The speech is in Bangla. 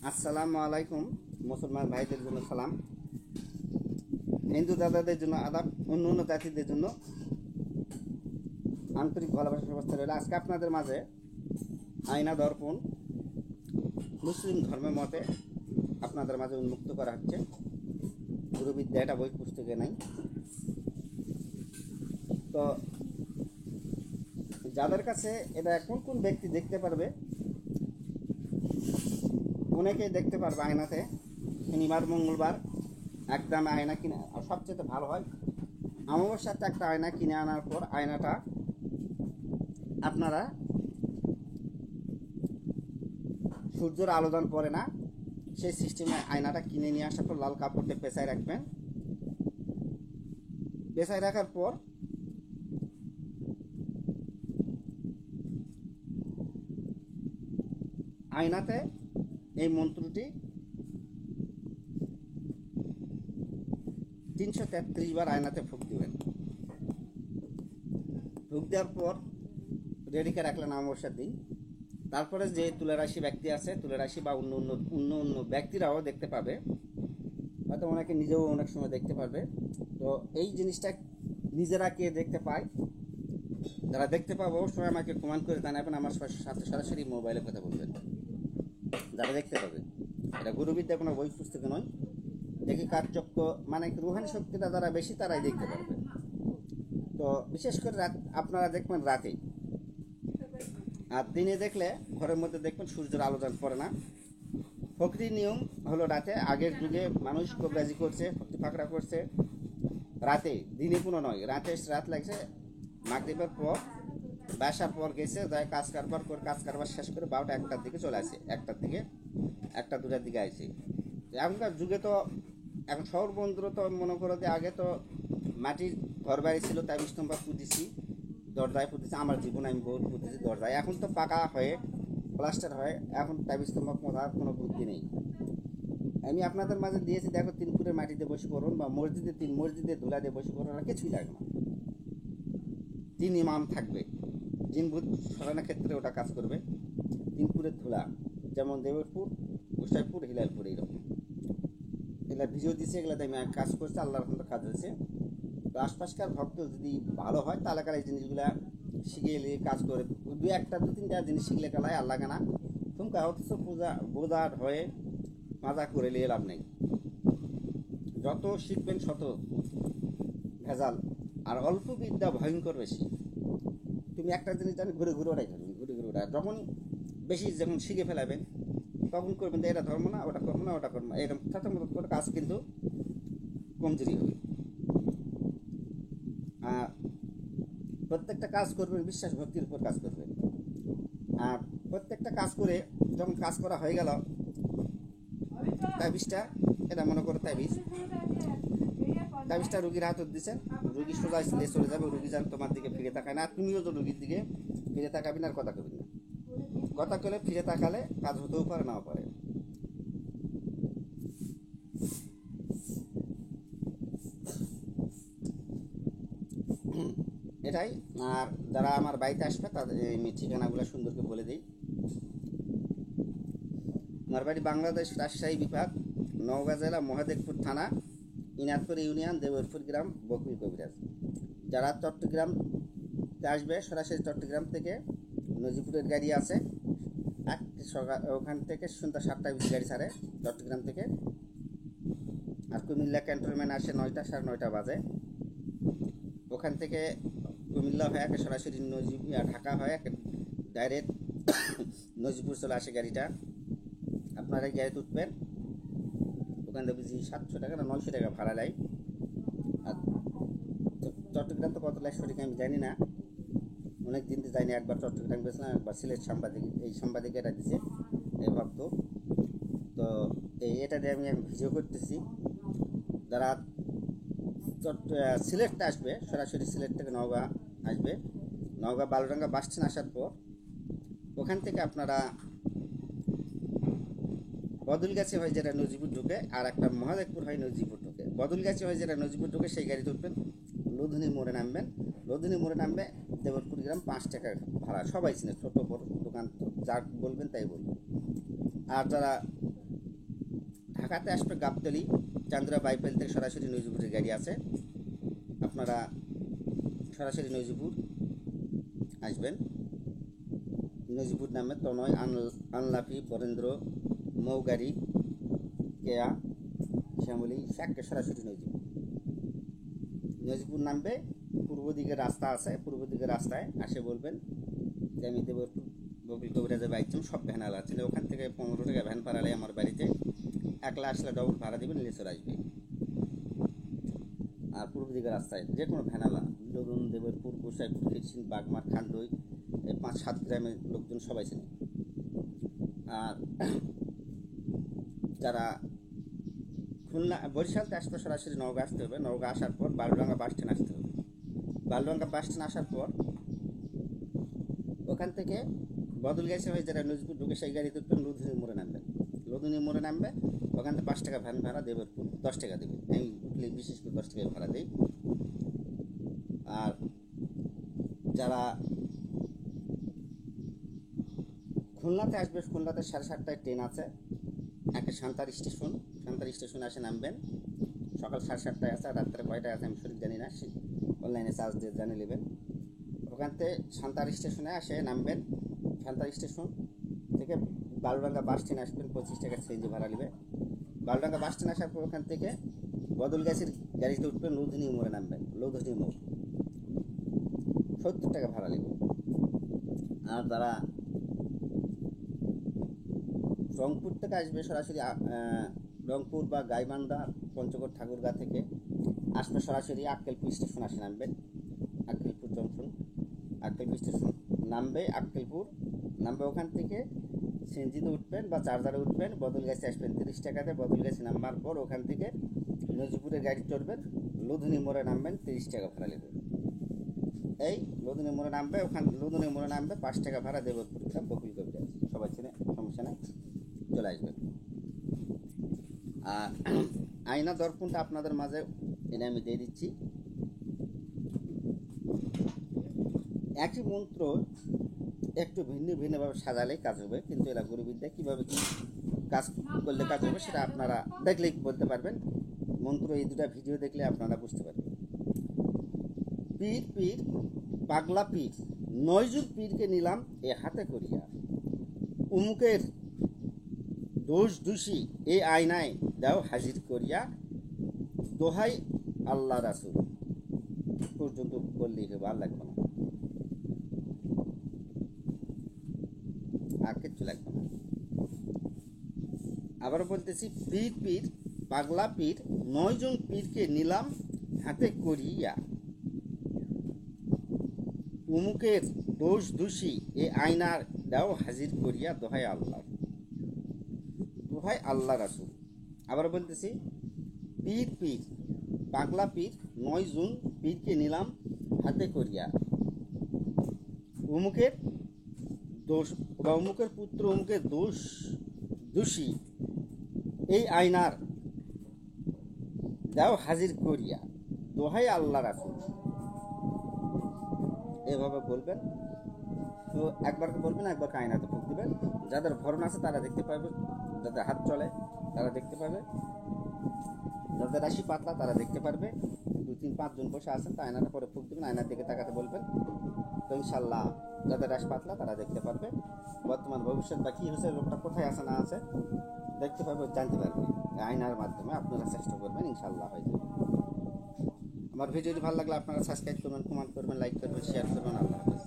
আসসালামু আলাইকুম। মুসলমান ভাইদের জন্য সালাম, হিন্দু দাদাদের জন্য আদাব, অন্য অন্য জাতিদের জন্য আন্তরিক ভালোবাসা ব্যবস্থা রইল। আজকে আপনাদের মাঝে আয়না দর্পণ মুসলিম ধর্মের মতে আপনাদের মাঝে উন্মুক্ত করা হচ্ছে। গুরুবিদ্যা এটা বই পুস্তকে নাই। তো যাদের কাছে এটা কোন কোন ব্যক্তি দেখতে পারবে, অনেকেই দেখতে পারবে আয়নাতে। শনিবার মঙ্গলবার একদম আয়না কিনে, আর সবচেয়ে ভালো হয় অমাবস্যাতে একটা আয়না কিনে আনার পর আয়নাটা আপনারা সূর্যের আলোদান পড়ে না সেই সিস্টেমে আয়নাটা কিনে নিয়ে আসার পর লাল কাপড়ে পেঁচায় রাখবেন। পেঁচায় রাখার পর আয়নাতে এই মন্ত্রটি 333 বার আয়নাতে ফুঁক দিবেন। ফুঁক দেওয়ার পর রেডিকে রাখলেন অমাবস্যার দিন। তারপরে যে তুলারাশি ব্যক্তি আছে, তুলারাশি বা অন্য অন্য অন্য অন্য ব্যক্তিরাও দেখতে পাবে, হয়তো অনেকে নিজেও অনেক সময় দেখতে পারবে। তো এই জিনিসটা নিজেরা কে দেখতে পায়, যারা দেখতে পাবো অবশ্যই আমাকে কমেন্ট করে জানাবেন, আমার সাথে সরাসরি মোবাইলে কথা বলবেন। যারা দেখতে পাবে, এটা গুরুবিদ্যা কোনো বই পুস্তকে নয়। দেখি কার্যক্য মানে রুহানি শক্তিটা যারা বেশি তারাই দেখতে পারবে। তো বিশেষ করে আপনারা দেখবেন রাতে, আর দিনে দেখলে ঘরের মধ্যে দেখবেন সূর্যের আলোদান পড়ে না। ফকরি নিয়ম হলো রাতে। আগের যুগে মানুষ কবরাজি করছে, ফকরি ফাঁকড়া করছে রাতে, দিনে কোনো নয়। রাত লাগছে মাগরিবের পর, বাসার পর গেছে, যাই কাজ কারবার শেষ করে 12টা 1টার দিকে চলে আসে, 1টার দিকে 1টা 2টার দিকে আসে। এখনকার যুগে তো এখন শহর বন্ধুরা তো মনে করো যে আগে তো মাটির ঘর বাড়ি ছিল, তাই স্তম্ভ পুঁতেছি, দরজায় পুঁতেছি। আমার জীবনে আমি বহুত পুঁতেছি দরজায়। এখন তো পাকা হয়ে প্লাস্টার হয়, এখন টাইপ স্তম্ভ পোঁতার কোনো বুদ্ধি নেই। আমি আপনাদের মাঝে দিয়েছি, দেখো 3 ফুটের মাটিতে বসে পড়ুন, বা মসজিদে ধুলা দিয়ে বসে পড়ুন, আর কিছুই লাগে না। 3 ইমাম থাকবে, জিনভূত সরানোর ক্ষেত্রে ওটা কাজ করবে। 3 ফুটের ধুলা, যেমন দেবরপুর, গোসাইপুর, হিলালপুর, এইরকম এগুলো ভিডিও দিচ্ছে, এগুলোতে আমি কাজ করছি, আল্লাহর রহমতে কাজ হয়েছে। তো আশপাশকার ভক্ত যদি ভালো হয় তাহলে এই জিনিসগুলা শিখে এলে কাজ করে, 2-3টা জিনিস শিখলে গেলায় আল্লাহ কেনা তুমকা, অথচ বোঝার হয়ে মাজা করে নিয়ে লাভ নেই। যত শিখবেন শত ভেজাল, আর অল্প বিদ্যা ভয়ঙ্কর বেশি। তুমি একটা জিনিস জানি ঘুরে ঘুরে ওটাই করবেন, ঘুরে ঘুরে ওটা। যখন বেশি যখন শিখে ফেলাবেন তখন করবেন যে এটা ধর্ম না, ওটা করবো না, ওটা করবো না, এরকম সাথে মতো করে কাজ কিন্তু কমজোরি হবে। আর প্রত্যেকটা কাজ করবেন বিশ্বাস ভক্তির উপর কাজ করবেন। আর প্রত্যেকটা কাজ করে যখন কাজ করা হয়ে গেল, তাবিজটা এটা মনে করো তাবিজটা রুগীর হাতত দিচ্ছেন, রুগী সোজা চলে যাবে, রুগী যেন তোমার দিকে ফিরে তাকায় না, তুমিও তো রুগীর দিকে ফিরে তাকাবেন, আর কথা কবেন না। কথা কলে ফিরে তাকালে কাজ হতেও পারে, নাও পারে। এটাই। আর যারা আমার বাড়িতে আসবে তাদের আমি ঠিকানাগুলো সুন্দর করে বলে দিই। আমার বাড়ি বাংলাদেশ, রাজশাহী বিভাগ, নওগাঁ জেলা, মহাদেবপুর থানা, ইনাদপুর ইউনিয়ন, দেবরপুর গ্রাম, বকুল কবিরাজ। যারা চট্টগ্রামতে আসবে, সরাসরি চট্টগ্রাম থেকে নজিপুরের গাড়ি আছে, ওখান থেকে সন্ধ্যা 7টায় গাড়ি ছাড়ে চট্টগ্রাম থেকে। আর কুমিল্লা ক্যান্টনমেন্ট আসে 9টা 9:30 বাজে। ওখান থেকে কুমিল্লা হয়ে সরাসরি ঢাকা হয়ে ডাইরেক্ট নজিপুর চলে আসে গাড়িটা। আপনারা এই গাড়িতে উঠবেন, ওখান থেকে বুঝি 700 টাকা না 900 টাকা ভাড়া নেয়। আর চট্টগ্রাম তো কত লাগে সঠিক আমি জানি না, অনেক দিন যাইনি। একবার চট্টগ্রাম গেছিলাম, একবার সিলেট সাংবাদিক এটা দিছে এই ভক্ত। তো এটা দিয়ে আমি ভিডিও করতেছি। যারা সিলেটটা আসবে, সরাসরি সিলেট থেকে নওগাঁ আসবে, নওগাঁ বালুডাঙ্গা বাস স্ট্যান্ড আসার পর ওখান থেকে আপনারা বদলগাছি হয় যেটা নজিপুর ঢুকে, আর একটা মহাদেবপুর হয় নজিপুর ঢুকে। বদলগাছি হয় যেটা নজিপুর ঢুকে, সেই গাড়িতে উঠবেন, লোধনী মোড়ে নামবেন। লোধনী মোড়ে নামবে দেবরপুর গ্রাম, 5 টাকা ভাড়া। সবাই চিনে, ছোটো বড় দোকান, যা বলবেন তাই বলবেন। আর যারা ঢাকাতে আসবে গাবতলী চান্দুরা বাইপাইল থেকে সরাসরি নজিপুরের গাড়ি আছে, আপনারা সরাসরি নজিপুর আসবেন। নজিপুর নামে তনয়, আনলাফি, বরেন্দ্র, মৌগাড়ি, কেয়া, শ্যামলী, চারটে সরাসরি নজিপুর নামবে। পূর্ব দিকে রাস্তা আছে, পূর্ব দিকের রাস্তায় আসে বলবেন যে আমি দেবরপুর বকুল কবিরাজের বাইকছিলাম, সব ভ্যান আলা আছে, ওখান থেকে 15 টাকা ভ্যান ভাড়া নেয় আমার বাড়িতে, একলা আসলে ডবল ভাড়া দেবেন, নিচে আসবে। আর পূর্ব দিকের রাস্তায় যে কোনো ভ্যান আলা, ধরুন দেবরপুর, গোসাইপুর, খিরসিন, বাগমার, খান্ডই, এই 5-7 গ্রামের লোকজন সবাই চেনে। আর যারা খুলনা বরিশালতে আসবে সরাসরি নওগাঁ আসতে হবে, নওগাঁ আসার পর বালুডাঙ্গা বাস স্ট্যান্ড আসতে হবে। বালুডাঙ্গা বাস স্ট্যান্ড আসার পর ওখান থেকে বদল গেছে হয়ে যারা নজিপুর ঢুকে সেই গাড়িতে উঠবেন, লুধুনি মোড়ে নামবেন। লুধুনি মোড়ে নামবে, ওখান থেকে 5 টাকা ভ্যান ভাড়া, দেবরপুর 10 টাকা দেবে, আমি উঠলে বিশেষ করে 10 টাকা ভাড়া দিই। আর যারা খুলনাতে আসবে, খুলনাতে 7:30টায় ট্রেন আছে, একটা সান্তার স্টেশন আসে নামবেন, সকাল 7:30টায় আছে, আর রাত্রে কয়টায় আছে আমি সঠিক জানি না, অনলাইনে চার্জ দিয়ে জানিয়ে নেবেন। ওখান থেকে সান্তার স্টেশনে আসে নামবেন, সান্তার স্টেশন থেকে বালুডাঙ্গা বাস স্ট্যান্ড আসবেন, 25 টাকা সিএনজি ভাড়া নেবে। বালুডাঙ্গা বাস স্ট্যান্ড আসার পর ওখান থেকে বদল গ্যাসের গাড়িতে উঠবেন, লুধুনি মোড়ে নামবেন, লুধুনি মোড় 70 টাকা ভাড়া নেবে। আর যারা রংপুর থেকে আসবে সরাসরি, রংপুর বা গাইবান্ধা, পঞ্চগড়, ঠাকুরগাঁ থেকে আসবে সরাসরি আক্কেলপুর স্টেশন আসে নামবেন, আক্কেলপুর জংশন, আক্কেলপুর স্টেশন নামবে, আক্কেলপুর নামবে, ওখান থেকে সিএনজিতে উঠবেন বা চার্জারে উঠবেন, বদল গ্যাসে আসবেন 30 টাকাতে। বদল গ্যাসে নামবার পর ওখান থেকে নজিপুরের গাড়ি চড়বেন, লুধুনি মোড়ে নামবেন, 30 টাকা ভাড়া নেবে। এই লুধুনি মোড়ে নামবে, লুধুনি মোড়ে নামবে, 5 টাকা ভাড়া, দেবরপুর গ্রাম, বকুল কবিরাজ, সবাই চেনে, সমস্যা নেই, চলে আসবেন। আর আয়না দর্পণটা আপনাদের মাঝে এনে আমি দিয়ে দিচ্ছি। একই মন্ত্র একটু ভিন্নভাবে সাজালেই কাজ হবে, কিন্তু এরা গুরুবিদ্যা কীভাবে কী কাজ করলে কাজ হবে সেটা আপনারা দেখলেই বলতে পারবেন। মন্ত্র এই 2টা ভিডিও দেখলে আপনারা বুঝতে পারবেন। পীর পাগলা পীর, 9 যুগ পীরকে নিলাম এ হাতে করিয়া, উমুকের দোষ দোষী এই আয়নায় দাও হাজির করিয়া, দোহাই আল্লাহ রাসূল পর্যন্ত বললেই হবে, আর লাগবে না, আর কিচ্ছু লাগবে না। আবার বলতেছি, পীর পাগলা পীর, 9 জন পীরকে নিলাম হাতে করিয়া, উমুকের দোষ দোষী এ আয়নার দাও হাজির করিয়া, দোহাই আল্লাহ রাসূল। আবার বলতেছি, পীর পাগলা পীর, 9 জন পীরকে নিলাম হাতে করিয়া, উমুকের দোষ বা উমুকের পুত্র উমুকের দোষ দোষী এই আয়নার দাও হাজির করিয়া, দোহাই আল্লাহ রাসূল। এভাবে বলবেন। তো একবারকে বলবেন, একবারকে আয়নাতে ফুঁক দিবেন। যাদের ভরণ আছে তারা দেখতে পাবে, যাদের হাত চলে তারা দেখতে পাবে, যাদের রাশি পাতলা তারা দেখতে পারবে। 2-3-5 জন বসে আছেন, তা আয়নাটা পরে ফুঁক দিবেন, আয়নার দিকে তাকাতে বলবেন। তো ইনশাল্লাহ যাদের রাশি পাতলা তারা দেখতে পারবে বর্তমান ভবিষ্যৎ বা কী হয়েছে, লোকটা কোথায় আছে না আছে দেখতে পারবে, জানতে পারবে। আয়নার মাধ্যমে আপনারা চেষ্টা করবেন, ইনশাল্লাহ হয়ে যাবে। আমার ভিডিওটি ভালো লাগলে আপনারা সাবস্ক্রাইব করবেন, কমেন্ট করবেন, লাইক করবেন, শেয়ার করবেন। আল্লাহ হাফেজ।